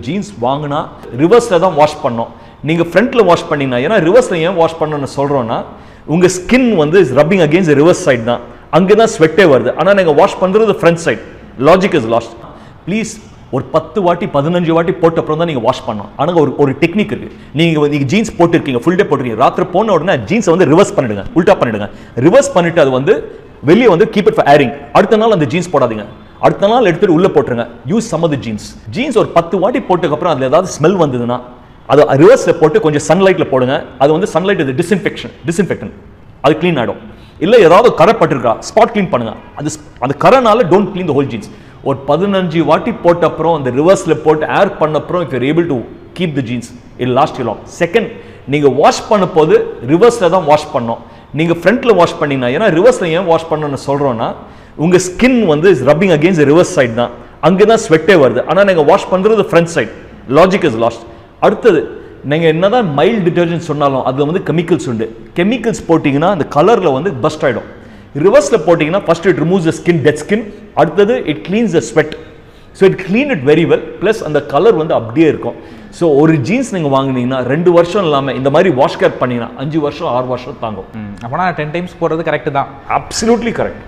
Jeans வாங்கினா ரிவர்ஸில் தான் வாஷ் பண்ணோம். நீங்கள் ஃப்ரண்ட்டில் வாஷ் பண்ணிங்கன்னா, ஏன்னா ரிவர்ஸில் ஏன் வாஷ் பண்ணணும்னு சொல்கிறோன்னா, உங்கள் ஸ்கின் வந்து ரப்பிங் அகேன்ஸ்ட் ரிவர்ஸ் சைடு தான், அங்கே தான் ஸ்வெட்டே வருது. ஆனால் நீங்கள் வாஷ் பண்ணுறது front side. Logic is last. Please ஒரு 10 வாட்டி 15 வாட்டி போட்ட அப்புறம் தான் நீங்கள் வாஷ் பண்ணணும். ஆனால் ஒரு டெக்னிக் இருக்குது. நீங்கள் ஜீன்ஸ் போட்டுருக்கீங்க, ஃபுல் டே போட்டுருக்கீங்க, ராத்திரி போன உடனே ஜீன்ஸை வந்து ரிவர்ஸ் பண்ணிடுங்க, உல்ட்டா பண்ணிடுங்க. ரிவர்ஸ் பண்ணிட்டு அது வந்து வெளியே வந்து கீப் இட் ஃபார் ஏரிங். அடுத்த நாள் அந்த ஜீன்ஸ் போடாதீங்க, அடுத்த நாள் எடுத்துட்டு உள்ள போட்டுருங்க. Use some of the jeans ஒரு 10 வாட்டி போட்டதுக்கப்புறம் அதில் ஏதாவது ஸ்மெல் வந்ததுன்னா அது ரிவர்ஸில் போட்டு கொஞ்சம் சன்லைட்டில் போடுங்க. அது வந்து சன்லைட் இது டிஸ்இன்ஃபெக்டன்ட், அது க்ளீன் ஆகிடும். இல்லை ஏதாவது கரை பட்டிருக்கா, ஸ்பாட் க்ளீன் பண்ணுங்க. அது கரைனால don't clean the whole jeans. ஒரு 15 வாட்டி போட்ட அப்புறம் அந்த ரிவர்ஸில் போட்டு ஏர் பண்ண அப்புறம் if you're able to keep the jeans it last you long. Second, நீங்கள் வாஷ் பண்ண போது ரிவர்ஸில் தான் வாஷ் பண்ணோம். நீங்கள் ஃப்ரண்ட்டில் வாஷ் பண்ணிங்கன்னா, ஏன்னா ரிவர்ஸில் ஏன் வாஷ் பண்ணணும்னு சொல்கிறோன்னா, உங்கள் ஸ்கின் வந்து ரப்பிங் அகேன்ஸ்ட் ரிவர்ஸ் சைடு தான், அங்கே தான் ஸ்வெட்டே வருது. ஆனால் நீங்கள் வாஷ் பண்ணுறது front side. Logic is last. அடுத்தது, நீங்கள் என்னதான் மைல்டு டிட்டர்ஜென்ட் சொன்னாலும் அதில் வந்து கெமிக்கல்ஸ் உண்டு. கெமிக்கல்ஸ் போட்டிங்கன்னா அந்த கலரில் வந்து பஸ்ட் ஆகிடும். ரிவர்ஸில் போட்டிங்கன்னா first it removes the skin, dead skin. அடுத்தது it cleans the sweat. So it clean it very well. Plus அந்த கலர் வந்து அப்படியே இருக்கும். ஸோ ஒரு ஜீன்ஸ் நீங்கள் வாங்கினீங்கன்னா 2 வருஷம் இல்லாமல் இந்த மாதிரி வாஷ் கேர் பண்ணிங்கன்னா 5 வருஷம் 6 வருஷம் தாங்கும். அப்போனா 10 டைம்ஸ் போடுறது கரெக்டு தான். Absolutely correct.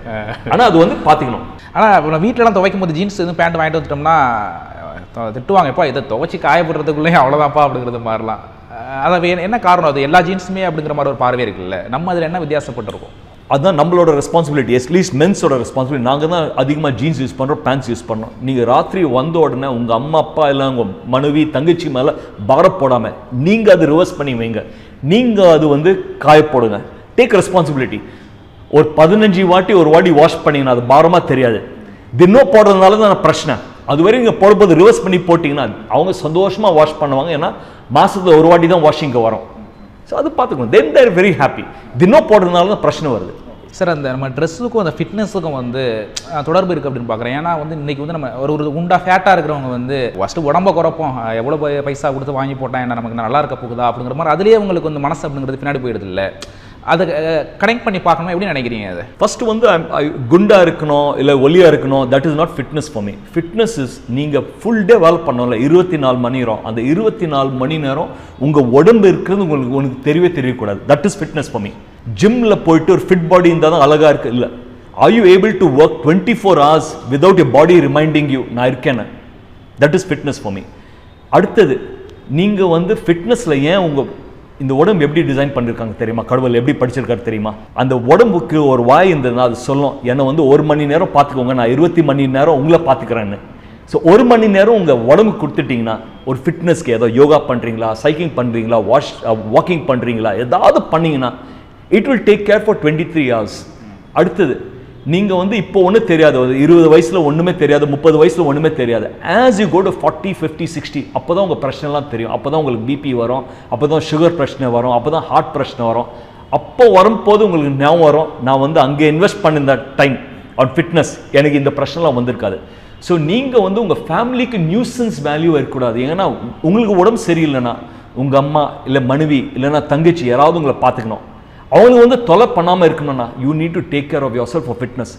ஆனால் அது வந்து பார்த்துக்கணும். ஆனால் வீட்டிலலாம் துவைக்கும் போது ஜீன்ஸ் எதுவும் பேண்ட் வாங்கிட்டு வந்துட்டோம்னா திட்டுவாங்க, எப்போ இதை துவைச்சி காயப்படுறதுக்குள்ளேயே அவ்வளோதான்ப்பா அப்படிங்கிறது மாதிரிலாம். அதை என்ன காரணம்? அது எல்லா ஜீன்ஸுமே அப்படிங்கிற மாதிரி ஒரு பார்வை இருக்குல்ல, நம்ம அதில் என்ன வித்தியாசப்பட்டிருக்கோம்? அதுதான் நம்மளோட ரெஸ்பான்சிபிலிட்டி, அட்லீஸ்ட் மென்ஸோட ரெஸ்பான்சிபிலிட்டி. நாங்கள் தான் அதிகமாக ஜீன்ஸ் யூஸ் பண்ணுறோம், பேண்ட்ஸ் யூஸ் பண்ணோம். நீங்கள் ராத்திரி வந்த உடனே உங்கள் அம்மா அப்பா இல்லை உங்கள் மனைவி தங்கச்சி மேலே பாரம் போடாமல் நீங்கள் அது ரிவர்ஸ் பண்ணி வைங்க. நீங்கள் அது வந்து காய போடுங்க. Take responsibility. ஒரு 15 வாட்டி ஒரு வாட்டி வாஷ் பண்ணிங்கன்னா அது பாரமாக தெரியாது. தினம் போடுறதுனால தான் பிரச்சனை. அதுவரை நீங்கள் போடும்போது ரிவர்ஸ் பண்ணி போட்டிங்கன்னா அவங்க சந்தோஷமாக வாஷ் பண்ணுவாங்க. ஏன்னா மாதத்தில் ஒரு வாட்டி தான் வாஷிங்க்கு வரும். ஸோ அது பார்த்துக்கணும். தென் தேர் வெரி ஹாப்பி. தினம் போடுறதுனால தான் பிரச்சனை வருது. சார், அந்த நம்ம ட்ரெஸ்ஸுக்கும் அந்த ஃபிட்னஸுக்கும் வந்து தொடர்பு இருக்குது அப்படின்னு பார்க்குறேன். ஏன்னா வந்து இன்றைக்கி வந்து நம்ம ஒரு குண்டா ஃபேட்டாக இருக்கிறவங்க வந்து ஃபஸ்ட்டு உடம்ப குறைப்போம், எவ்வளோ பைசா கொடுத்து வாங்கி போட்டால் என்ன நமக்கு நல்லா இருக்க போகுதா அப்படிங்கிற மாதிரி அதுலேயே உங்களுக்கு வந்து மனசு அப்படிங்கிறது பின்னாடி போயிடுது இல்லை. அதை கனெக்ட் பண்ணி பார்க்கணும். எப்படி நினைக்கிறீங்க? அதை ஃபஸ்ட்டு வந்து குண்டா இருக்கணும் இல்லை ஒல்லியாக இருக்கணும், that is not fitness for me. Fitness is நீங்கள் ஃபுல் டே வேலை பண்ணோம்ல, 24 மணி நேரம். அந்த 24 மணி நேரம் உங்கள் உடம்பு இருக்கிறது உங்களுக்கு தெரியக்கூடாது. That is fitness for me. ஜிம்மில் போயிட்டு ஒரு ஃபிட் பாடி இருந்தால் தான் அழகாக இருக்குது இல்லை. Are you able to work 24 hours without a body reminding you நான் இருக்கேன்னு? That is fitness for me. அடுத்தது, நீங்கள் வந்து ஃபிட்னஸில் ஏன் உங்கள் இந்த உடம்பு எப்படி டிசைன் பண்ணியிருக்காங்க தெரியுமா? கடவுள் எப்படி படிச்சிருக்காரு தெரியுமா? அந்த உடம்புக்கு ஒரு வாய் இருந்ததுன்னா அது சொல்லும், என்னை வந்து 1 மணி நேரம் பார்த்துக்கோங்க, நான் 20 மணி நேரம் உங்களை பார்த்துக்கிறேன்னு. ஸோ 1 மணி நேரம் உங்கள் உடம்பு கொடுத்துட்டிங்கன்னா, ஒரு ஃபிட்னஸ்க்கு ஏதோ யோகா பண்ணுறீங்களா, சைக்கிளிங் பண்ணுறீங்களா, வாக்கிங் பண்ணுறீங்களா, ஏதாவது பண்ணிங்கன்னா it will take care for 23 hours. அடுத்தது, நீங்கள் வந்து இப்போ ஒன்றும் தெரியாது, 20 வயசில் ஒன்றுமே தெரியாது, 30 வயசில் ஒன்றுமே தெரியாது. ஆஸ் யூ கோ டு 40, 50, 60 அப்போ தான் உங்கள் பிரச்சனைலாம் தெரியும். அப்போ தான் உங்களுக்கு பிபி வரும், அப்போ தான் சுகர் பிரச்சனை வரும், அப்போ தான் ஹார்ட் பிரச்சனை வரும். அப்போ வரும்போது உங்களுக்கு ஞாபகம் வரும், நான் வந்து அங்கே இன்வெஸ்ட் பண்ணிருந்த டைம் ஆன் ஃபிட்னஸ் எனக்கு இந்த பிரச்சனைலாம் வந்திருக்காது. ஸோ நீங்கள் வந்து உங்கள் ஃபேமிலிக்கு நியூசன்ஸ் வேல்யூ இருக்கக்கூடாது. ஏன்னா உங்களுக்கு உடம்பு சரியில்லைன்னா உங்கள் அம்மா இல்லை மனைவி இல்லைன்னா தங்கச்சி யாராவது உங்களை பார்த்துக்கணும். அவங்களுக்கு வந்து தொலை பண்ணாமல் இருக்கணும்னா you need to take care of yourself for fitness.